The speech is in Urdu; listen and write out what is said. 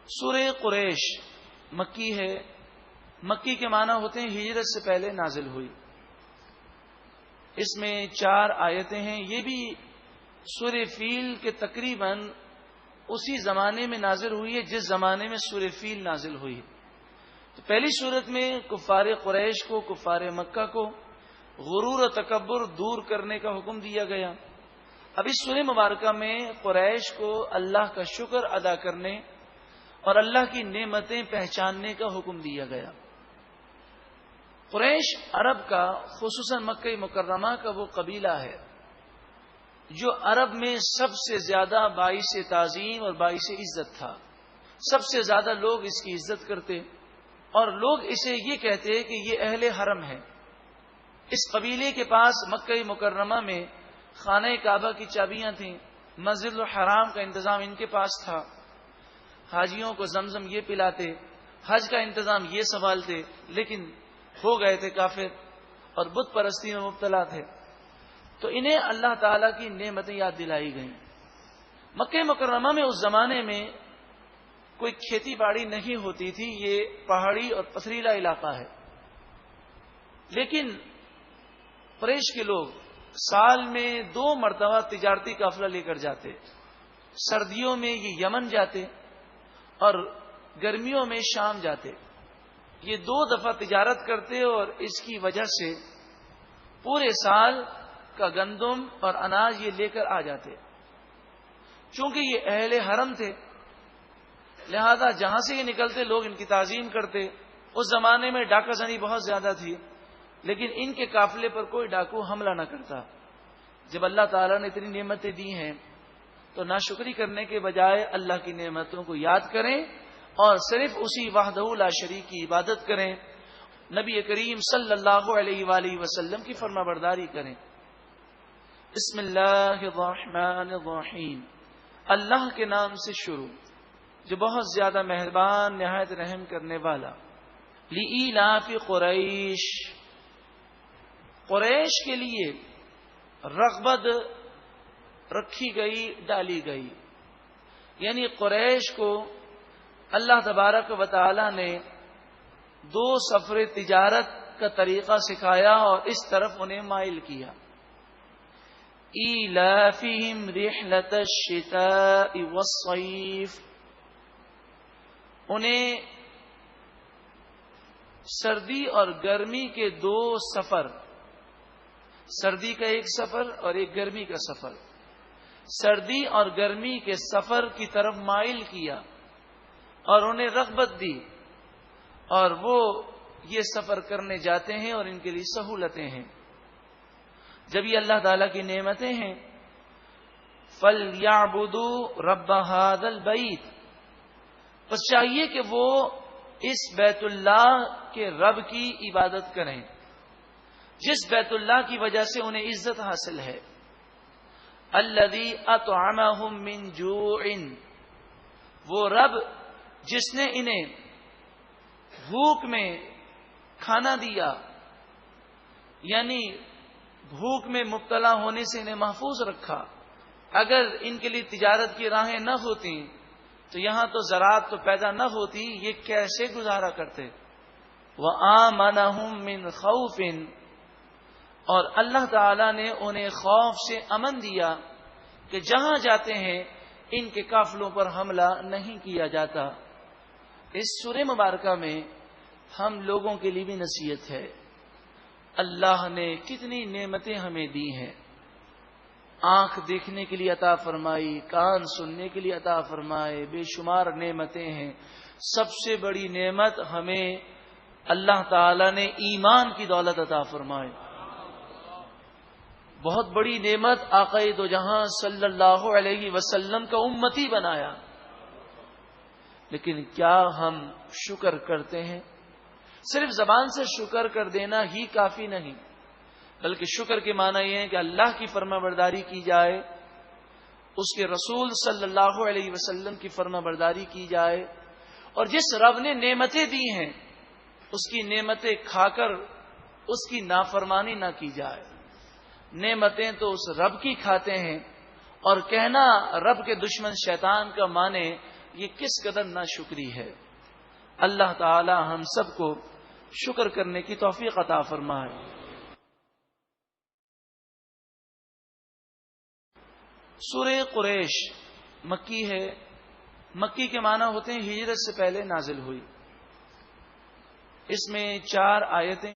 سورہ قریش مکی ہے. مکی کے معنی ہوتے ہیں ہجرت سے پہلے نازل ہوئی. اس میں 4 آیتیں ہیں. یہ بھی سورہ فیل کے تقریباً اسی زمانے میں نازل ہوئی ہے جس زمانے میں سورہ فیل نازل ہوئی. تو پہلی صورت میں کفار قریش کو، کفار مکہ کو غرور و تکبر دور کرنے کا حکم دیا گیا. اب اس سورہ مبارکہ میں قریش کو اللہ کا شکر ادا کرنے اور اللہ کی نعمتیں پہچاننے کا حکم دیا گیا. قریش عرب کا، خصوصاً مکہ مکرمہ کا وہ قبیلہ ہے جو عرب میں سب سے زیادہ باعث تعظیم اور باعث عزت تھا. سب سے زیادہ لوگ اس کی عزت کرتے اور لوگ اسے یہ کہتے کہ یہ اہل حرم ہے. اس قبیلے کے پاس مکہ مکرمہ میں خانہ کعبہ کی چابیاں تھیں، مسجد الحرام کا انتظام ان کے پاس تھا، حاجیوں کو زمزم یہ پلاتے، حج کا انتظام یہ سنبھالتے، لیکن ہو گئے تھے کافر اور بت پرستی میں مبتلا تھے. تو انہیں اللہ تعالی کی نعمتیں یاد دلائی گئیں. مکہ مکرمہ میں اس زمانے میں کوئی کھیتی باڑی نہیں ہوتی تھی، یہ پہاڑی اور پتھریلا علاقہ ہے. لیکن قریش کے لوگ سال میں 2 مرتبہ تجارتی قافلہ لے کر جاتے. سردیوں میں یہ یمن جاتے اور گرمیوں میں شام جاتے. یہ 2 دفعہ تجارت کرتے اور اس کی وجہ سے پورے سال کا گندم اور اناج یہ لے کر آ جاتے. چونکہ یہ اہل حرم تھے لہذا جہاں سے یہ نکلتے لوگ ان کی تعظیم کرتے. اس زمانے میں ڈاکہ زنی بہت زیادہ تھی لیکن ان کے قافلے پر کوئی ڈاکو حملہ نہ کرتا. جب اللہ تعالیٰ نے اتنی نعمتیں دی ہیں تو ناشکری کرنے کے بجائے اللہ کی نعمتوں کو یاد کریں اور صرف اسی وحدہ لا شریک کی عبادت کریں. نبی کریم صلی اللہ علیہ وآلہ وسلم کی فرما برداری کریں. بسم اللہ الرحمن الرحیم. اللہ کے نام سے شروع جو بہت زیادہ مہربان نہایت رحم کرنے والا. لإیلاف قریش، قریش کے لیے رغبت رکھی گئی، ڈالی گئی. یعنی قریش کو اللہ تبارک و تعالی نے 2 سفر تجارت کا طریقہ سکھایا اور اس طرف انہیں مائل کیا. ایلافہم رحلۃ الشتاء والصیف، انہیں سردی اور گرمی کے 2 سفر، سردی کا ایک سفر اور ایک گرمی کا سفر، سردی اور گرمی کے سفر کی طرف مائل کیا اور انہیں رغبت دی اور وہ یہ سفر کرنے جاتے ہیں اور ان کے لیے سہولتیں ہیں. جب یہ اللہ تعالی کی نعمتیں ہیں فَلْيَعْبُدُوا رَبَّ هَذَا الْبَيْتِ، بس چاہیے کہ وہ اس بیت اللہ کے رب کی عبادت کریں جس بیت اللہ کی وجہ سے انہیں عزت حاصل ہے. الذی اطعمہم من جوع، وہ رب جس نے انہیں بھوک میں کھانا دیا، یعنی بھوک میں مبتلا ہونے سے انہیں محفوظ رکھا. اگر ان کے لیے تجارت کی راہیں نہ ہوتی تو یہاں تو زراعت تو پیدا نہ ہوتی، یہ کیسے گزارا کرتے. وَآمَنَهُم مِّن خَوْفٍ، اور اللہ تعالی نے انہیں خوف سے امن دیا کہ جہاں جاتے ہیں ان کے قافلوں پر حملہ نہیں کیا جاتا. اس سورہ مبارکہ میں ہم لوگوں کے لیے بھی نصیحت ہے. اللہ نے کتنی نعمتیں ہمیں دی ہیں، آنکھ دیکھنے کے لیے عطا فرمائی، کان سننے کے لیے عطا فرمائے، بے شمار نعمتیں ہیں. سب سے بڑی نعمت ہمیں اللہ تعالی نے ایمان کی دولت عطا فرمائی. بہت بڑی نعمت آقا دو جہاں صلی اللہ علیہ وسلم کا امتی بنایا. لیکن کیا ہم شکر کرتے ہیں؟ صرف زبان سے شکر کر دینا ہی کافی نہیں، بلکہ شکر کے معنی یہ ہے کہ اللہ کی فرما برداری کی جائے، اس کے رسول صلی اللہ علیہ وسلم کی فرما برداری کی جائے، اور جس رب نے نعمتیں دی ہیں اس کی نعمتیں کھا کر اس کی نافرمانی نہ کی جائے. نعمتیں تو اس رب کی کھاتے ہیں، اور کہنا رب کے دشمن شیطان کا مانے یہ کس قدر ناشکری ہے. اللہ تعالی ہم سب کو شکر کرنے کی توفیق عطا فرمائے. سورہ قریش مکی ہے. مکی کے معنی ہوتے ہیں ہجرت سے پہلے نازل ہوئی. اس میں 4 آیتیں